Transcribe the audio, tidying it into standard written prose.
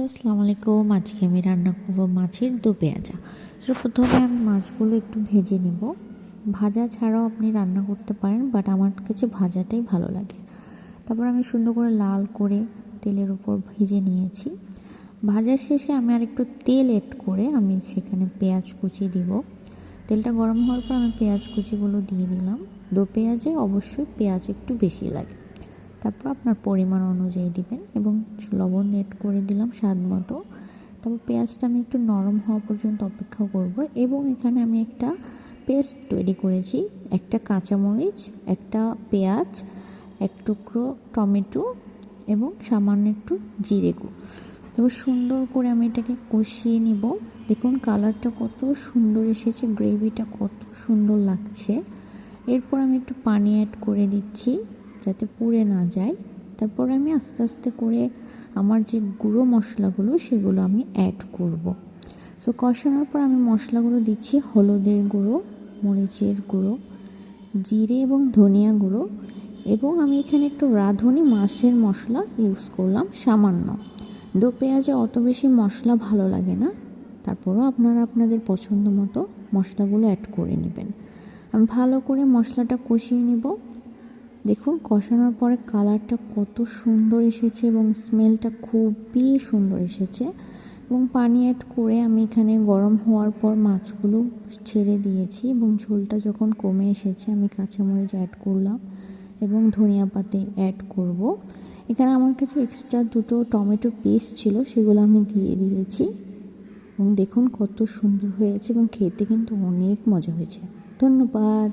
আসসালামু আলাইকুম। আজকে আমি রান্না করব মাছের দো পেঁয়াজা। তো প্রথমে আমি মাছগুলো একটু ভেজে নিব। ভাজা ছাড়াও আপনি রান্না করতে পারেন, বাট আমার কাছে ভাজাটাই ভালো লাগে। তারপর আমি সুন্দর করে লাল করে তেলের উপর ভেজে নিয়েছি। ভাজার শেষে আমি আর একটু তেল এড করে আমি সেখানে পেঁয়াজ কুচি দিব। তেলটা গরম হওয়ার পর আমি পেঁয়াজ কুচিগুলো দিয়ে দিলাম। দো পেঁয়াজে অবশ্যই পেঁয়াজ একটু বেশি লাগে। তারপর আপনার পরিমাণ অনুযায়ী দিবেন এবং লবণ এড করে দিলাম স্বাদ মতো। তারপর পেঁয়াজটা আমি একটু নরম হওয়া পর্যন্ত অপেক্ষা করব এবং এখানে আমি একটা পেস্ট তৈরি করেছি। একটা কাঁচামরিচ, একটা পেঁয়াজ, এক টুকরো টমেটো এবং সামান্য একটু জিরে গুঁড়ো। তারপর সুন্দর করে আমি এটাকে কষিয়ে নিব। দেখুন কালারটা কত সুন্দর এসেছে, গ্রেভিটা কত সুন্দর লাগছে। এরপর আমি একটু পানি অ্যাড করে দিচ্ছি যাতে পুড়ে না যায়। তারপর আমি আস্তে আস্তে করে আমার যে গুঁড়ো মশলাগুলো সেগুলো আমি অ্যাড করব। সো কষানোর পর আমি মশলাগুলো দিচ্ছি হলুদের গুঁড়ো, মরিচের গুঁড়ো, জিরে এবং ধনিয়া গুঁড়ো এবং আমি এখানে একটু রাঁধুনি মাছের মশলা ইউজ করলাম সামান্য। দো পেঁয়াজে অত বেশি মশলা ভালো লাগে না, তারপরও আপনারা আপনাদের পছন্দ মতো মশলাগুলো অ্যাড করে নেবেন। আমি ভালো করে মশলাটা কষিয়ে নেব। দেখুন কষানোর পরে কালারটা কত সুন্দর এসেছে এবং স্মেলটা খুবই সুন্দর এসেছে এবং পানি অ্যাড করে আমি এখানে গরম হওয়ার পর মাছগুলো ছেড়ে দিয়েছি এবং ঝোলটা যখন কমে এসেছে আমি কাঁচামরিচ অ্যাড করলাম এবং ধনিয়া পাতা অ্যাড করব। এখানে আমার কাছে এক্সট্রা দুটো টমেটো পেস্ট ছিল, সেগুলো আমি দিয়ে দিয়েছি এবং দেখুন কত সুন্দর হয়েছে এবং খেতে কিন্তু অনেক মজা হয়েছে। ধন্যবাদ।